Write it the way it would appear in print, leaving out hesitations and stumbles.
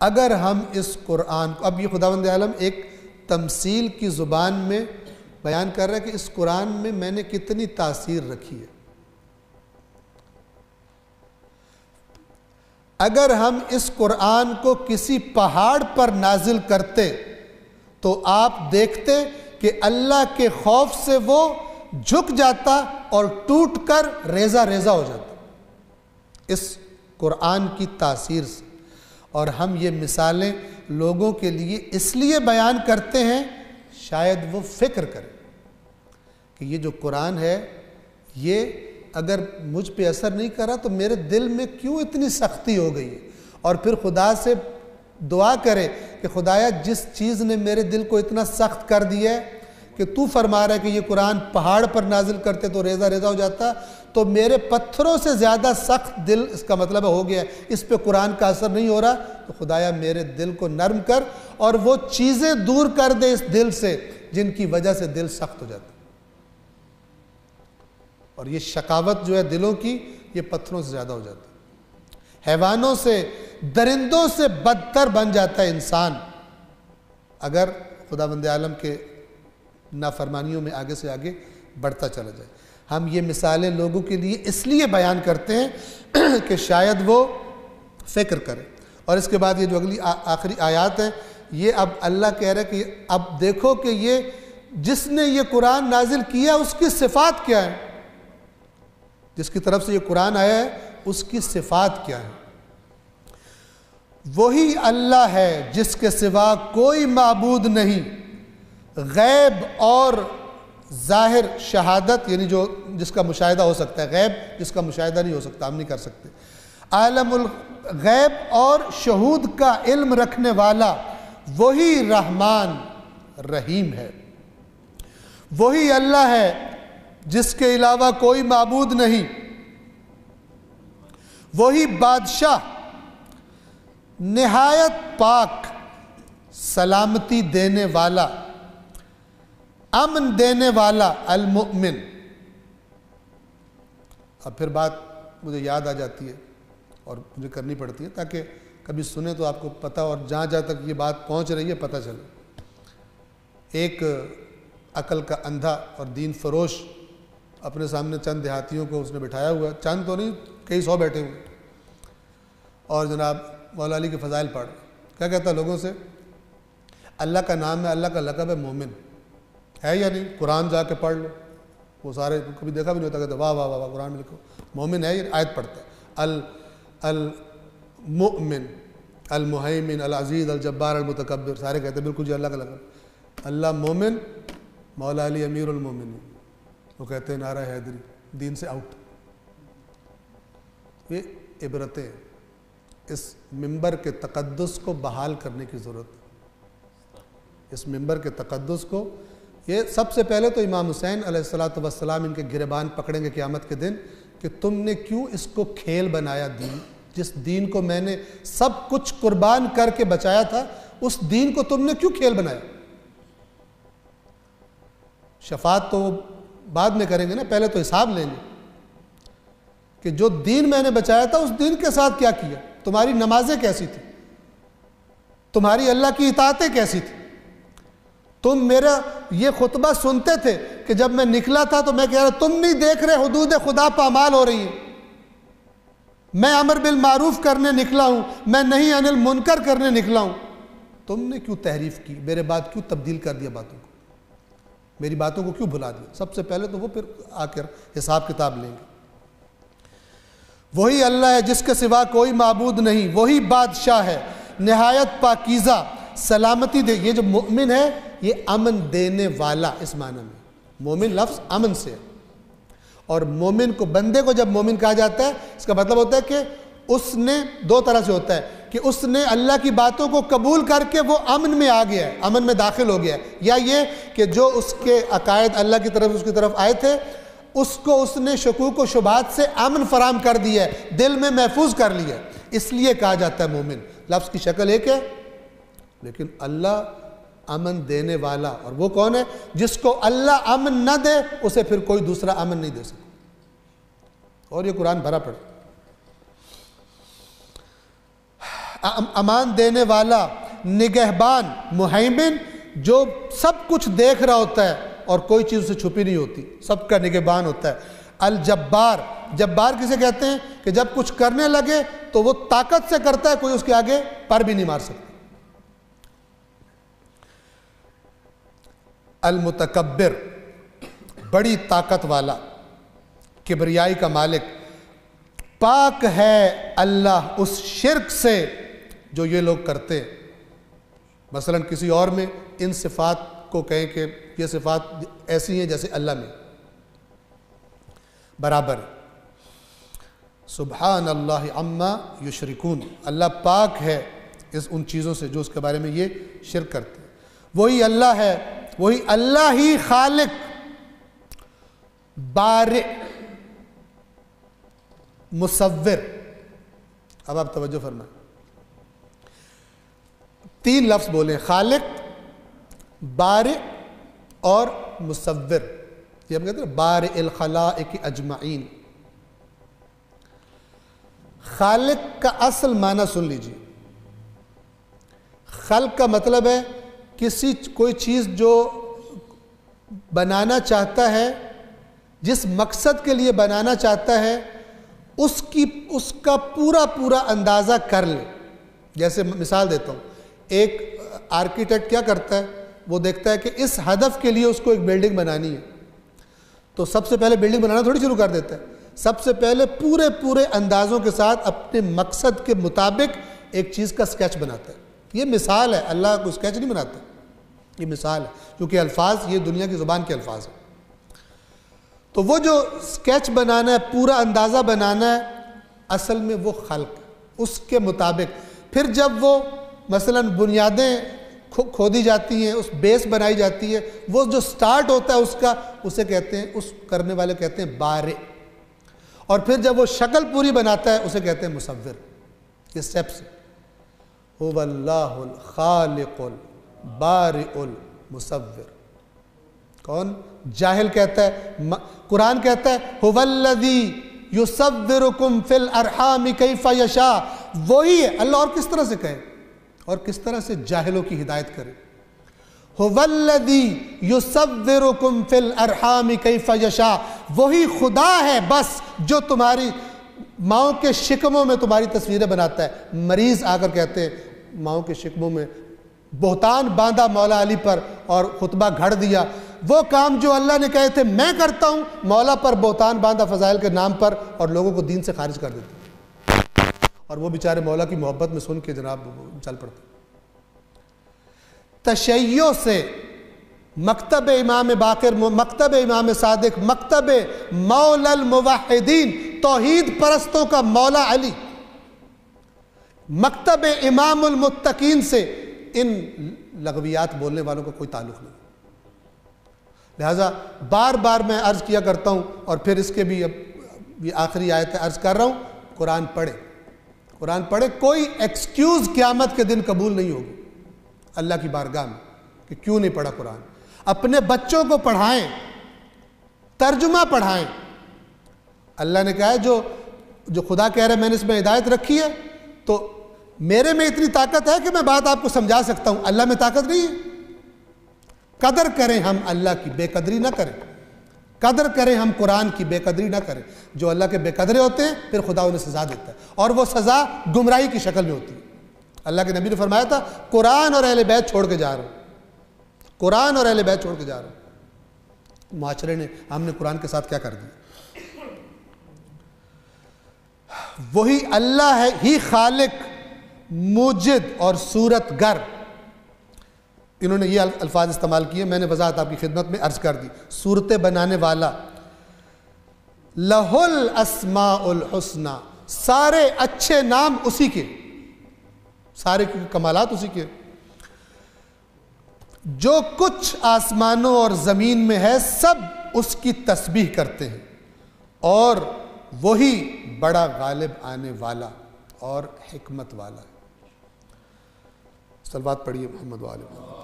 اگر ہم اس قرآن کو، اب یہ خداوند عالم ایک تمثیل کی زبان میں بیان کر رہا ہے کہ اس قرآن میں میں نے کتنی تاثیر رکھی ہے. اگر ہم اس قرآن کو کسی پہاڑ پر نازل کرتے تو آپ دیکھتے کہ اللہ کے خوف سے وہ جھک جاتا اور ٹوٹ کر ریزہ ریزہ ہو جاتا اس قرآن کی تاثیر سے. اور ہم یہ مثالیں لوگوں کے لیے اس لیے بیان کرتے ہیں شاید وہ فکر کریں کہ یہ جو قرآن ہے یہ اگر مجھ پہ اثر نہیں کرا تو میرے دل میں کیوں اتنی سختی ہو گئی ہے. اور پھر خدا سے دعا کرے کہ خدایا جس چیز نے میرے دل کو اتنا سخت کر دیا ہے کہ تو فرما رہا ہے کہ یہ قرآن پہاڑ پر نازل کرتے تو ریزہ ریزہ ہو جاتا، تو میرے پتھروں سے زیادہ سخت دل اس کا مطلب ہو گیا ہے، اس پہ قرآن کا اثر نہیں ہو رہا، تو خدایا میرے دل کو نرم کر اور وہ چیزیں دور کر دے اس دل سے جن کی وجہ سے دل سخت ہو جاتا. اور یہ شقاوت جو ہے دلوں کی، یہ پتھروں سے زیادہ ہو جاتا ہے. حیوانوں سے، درندوں سے بدتر بن جاتا ہے انسان اگر خداوند عالم کے نافرمانیوں میں آگے سے آگے بڑھتا چلا جائے. ہم یہ مثالیں لوگوں کے لیے اس لیے بیان کرتے ہیں کہ شاید وہ فکر کرے. اور اس کے بعد یہ جو اگلی آخری آیات ہیں، یہ اب اللہ کہہ رہا ہے کہ اب دیکھو کہ یہ جس نے یہ قرآن نازل کیا اس کی صفات کیا ہے، جس کی طرف سے یہ قرآن آیا ہے اس کی صفات کیا ہے. وہی اللہ ہے جس کے سوا کوئی معبود نہیں، غیب اور ظاہر شہادت، یعنی جس کا مشاہدہ ہو سکتا ہے، غیب جس کا مشاہدہ نہیں ہو سکتا، ہم نہیں کر سکتے، عالم الغیب اور شہود کا علم رکھنے والا وہی رحمان رحیم ہے. وہی اللہ ہے جس کے علاوہ کوئی معبود نہیں، وہی بادشاہ نہایت پاک، سلامتی دینے والا، امن دینے والا، المؤمن. اب پھر بات مجھے یاد آ جاتی ہے اور مجھے کرنی پڑتی ہے تاکہ کبھی سنیں تو آپ کو پتہ، اور جہاں تک یہ بات پہنچ رہی ہے پتہ چلے. ایک عقل کا اندھا اور دین فروش اپنے سامنے چند دیہاتیوں کو اس نے بٹھایا ہوا، چند تو نہیں کئی سو بیٹھے ہوئے، اور جناب مولا علی کے فضائل پڑھ. کیا کہتا ہے لوگوں سے؟ اللہ کا نام ہے، اللہ کا لقب ہے مومن، ہے یا نہیں؟ قرآن جا کے پڑھ لو. وہ سارے کبھی دیکھا بھی نہیں ہوتا، کہتے واہ واہ واہ قرآن میں لکھو مومن ہے، یہ آیت پڑھتا ہے المؤمن المہیمن العزیز الجبار المتکبر، سارے کہتے ہیں بالکل جی اللہ کا لقب. اللہ مومن، مولا علی امیر المومنین. وہ کہتے ہیں نعرہ حیدری، دین سے آؤٹ. یہ عبرتیں، اس منبر کے تقدس کو بحال کرنے کی ضرورت ہے. اس منبر کے تقدس کو، یہ سب سے پہلے تو امام حسین علیہ السلام ان کے گریبان پکڑیں گے قیامت کے دن کہ تم نے کیوں اس کو کھیل بنایا دین، جس دین کو میں نے سب کچھ قربان کر کے بچایا تھا، اس دین کو تم نے کیوں کھیل بنایا. شفاعت تو بعد میں کریں گے نا، پہلے تو حساب لیں گے کہ جو دین میں نے بچایا تھا اس دین کے ساتھ کیا کیا. تمہاری نمازیں کیسی تھی، تمہاری اللہ کی اطاعتیں کیسی تھی. تم میرا یہ خطبہ سنتے تھے کہ جب میں نکلا تھا تو میں کہہ رہا تم نہیں دیکھ رہے حدود خدا پامال ہو رہی ہیں. میں امر بالمعروف کرنے نکلا ہوں، میں نہیں عن المنکر کرنے نکلا ہوں. تم نے کیوں تحریف کی، میرے بات کیوں تبدیل کر دیا، باتوں کو، میری باتوں کو کیوں بھلا دیا. سب سے پہلے تو وہ پھر آ کر حساب کتاب لیں گے. وہی اللہ ہے جس کے سوا کوئی معبود نہیں، وہی بادشاہ ہے نہایت پاکیزہ، سلامتی دے. یہ جو مومن ہے یہ امن دینے والا، اس معنی میں مومن لفظ امن سے ہے. اور مومن کو، بندے کو جب مومن کہا جاتا ہے اس کا مطلب ہوتا ہے کہ اس نے دو طرح سے ہوتا ہے کہ اس نے اللہ کی باتوں کو قبول کر کے وہ امن میں آ گیا ہے، امن میں داخل ہو گیا ہے، یا یہ کہ جو اس کے عقائد اللہ کی طرف اس کی طرف آئے تھے اس کو اس نے شکوک و شبہات سے امن فراہم کر دیا ہے، دل میں محفوظ کر لیا ہے. اس لیے کہا جاتا ہے مومن. لفظ کی شکل ایک ہے لیکن اللہ امن دینے والا. اور وہ کون ہے؟ جس کو اللہ امن نہ دے اسے پھر کوئی دوسرا امن نہیں دے سکتا. اور یہ قرآن بھرا پڑا. امان دینے والا، نگہبان، مہیمن، جو سب کچھ دیکھ رہا ہوتا ہے اور کوئی چیز اسے چھپی نہیں ہوتی، سب کا نگہبان ہوتا ہے۔ الجبار، جبار کسے کہتے ہیں کہ جب کچھ کرنے لگے تو وہ طاقت سے کرتا ہے، کوئی اس کے آگے پر بھی نہیں مار سکتا۔ المتکبر، بڑی طاقت والا، کبریائی کا مالک، پاک ہے اللہ اس شرک سے جو یہ لوگ کرتے ہیں۔ مثلا کسی اور میں ان صفات کو کہیں کہ یہ صفات ایسی ہیں جیسے اللہ میں برابر۔ سبحان اللہ عما یشرکون، اللہ پاک ہے ان چیزوں سے جو اس کے بارے میں یہ شرک کرتے ہیں۔ وہی اللہ ہے، وہی اللہ ہی خالق، بارئ، مصور۔ اب آپ توجہ فرمائیں، 3 لفظ بولیں، خالق، بارئ اور مصور۔ یہ ہم کہتے ہیں بارئ الخلائق اجمعین۔ خالق کا اصل معنی سن لیجیے۔ خلق کا مطلب ہے کوئی چیز جو بنانا چاہتا ہے، جس مقصد کے لیے بنانا چاہتا ہے، اس کا پورا اندازہ کر لے۔ جیسے مثال دیتا ہوں، ایک آرکیٹیکٹ کیا کرتا ہے، وہ دیکھتا ہے کہ اس ہدف کے لیے اس کو ایک بلڈنگ بنانی ہے، تو سب سے پہلے بلڈنگ بنانا تھوڑی شروع کر دیتا ہے، سب سے پہلے پورے اندازوں کے ساتھ اپنے مقصد کے مطابق ایک چیز کا سکیچ بناتا ہے۔ یہ مثال ہے، اللہ کو سکیچ نہیں بناتا، یہ مثال ہے، کیونکہ الفاظ یہ دنیا کی زبان کے الفاظ ہیں۔ تو وہ جو سکیچ بنانا ہے، پورا اندازہ بنانا ہے، اصل میں وہ خلق ہے، اس کے مطابق۔ پھر جب وہ مثلا بنیادیں کھودی جاتی ہیں، اس بیس بنائی جاتی ہے، وہ جو سٹارٹ ہوتا ہے اس کا، اسے کہتے ہیں، اس کرنے والے کہتے ہیں بارئ۔ اور پھر جب وہ شکل پوری بناتا ہے اسے کہتے ہیں مصور۔ یہ سٹیپس هو اللہ الخالق البارئ المصور۔ کون؟ جاہل کہتا ہے، قرآن کہتا ہے هو الذی یصورکم فی الارحام کیف یشاء۔ وہی ہے اللہ، اور کس طرح سے کہے، اور کس طرح سے جاہلوں کی ہدایت کرے۔ هو الذی یصورکم فی الارحام کیف یشاء، وہی خدا ہے بس جو تمہاری ماؤں کے شکموں میں تمہاری تصویریں بناتا ہے۔ مریض آ کر کہتے ہیں ماؤں کے شکموں میں بہتان باندھا مولا علی پر اور خطبہ گھڑ دیا، وہ کام جو اللہ نے کہے تھے میں کرتا ہوں، مولا پر بہتان باندھا فضائل کے نام پر، اور لوگوں کو دین سے خارج کر دیتے، اور وہ بیچارے مولا کی محبت میں سن کے جناب چل پڑتے۔ تشیع سے مکتب امام باقر، مکتب امام صادق، مکتب مولا الموحدین، توحید پرستوں کا مولا علی، مکتب امام المتقین سے ان لغویات بولنے والوں کا کوئی تعلق نہیں۔ لہٰذا بار بار میں عرض کیا کرتا ہوں، اور پھر اس کے بھی اب یہ آخری آیت عرض کر رہا ہوں، قرآن پڑھے، قرآن پڑھے۔ کوئی ایکسکیوز قیامت کے دن قبول نہیں ہوگی اللہ کی بارگاہ میں کہ کیوں نہیں پڑھا قرآن۔ اپنے بچوں کو پڑھائیں، ترجمہ پڑھائیں۔ اللہ نے کہا ہے جو خدا کہہ رہے میں نے اس میں ہدایت رکھی ہے، تو میرے میں اتنی طاقت ہے کہ میں بات آپ کو سمجھا سکتا ہوں، اللہ میں طاقت نہیں ہے۔ قدر کریں ہم اللہ کی، بے قدری نہ کریں، قدر کریں ہم قرآن کی، بے قدری نہ کریں۔ جو اللہ کے بے قدرے ہوتے ہیں پھر خدا انہیں سزا دیتا ہے، اور وہ سزا گمراہی کی شکل میں ہوتی ہے۔ اللہ کے نبی نے فرمایا تھا قرآن اور اہل بیت چھوڑ کے جا رہا ہوں، قرآن اور اہل بیت چھوڑ کے جا رہا ہوں۔ معاشرے نے، ہم نے قرآن کے ساتھ کیا کر دیا؟ وہی اللہ ہے، ہی خالق، موجد اور صورت گر۔ انہوں نے یہ الفاظ استعمال کیے، میں نے وضاحت آپ کی خدمت میں عرض کر دی۔ صورتیں بنانے والا، لہ الاسماء الحسنی، سارے اچھے نام اسی کے، سارے کمالات اسی کے۔ جو کچھ آسمانوں اور زمین میں ہے سب اس کی تسبیح کرتے ہیں، اور وہی بڑا غالب آنے والا اور حکمت والا ہے۔ صلوات پڑھیے محمد و آل محمد۔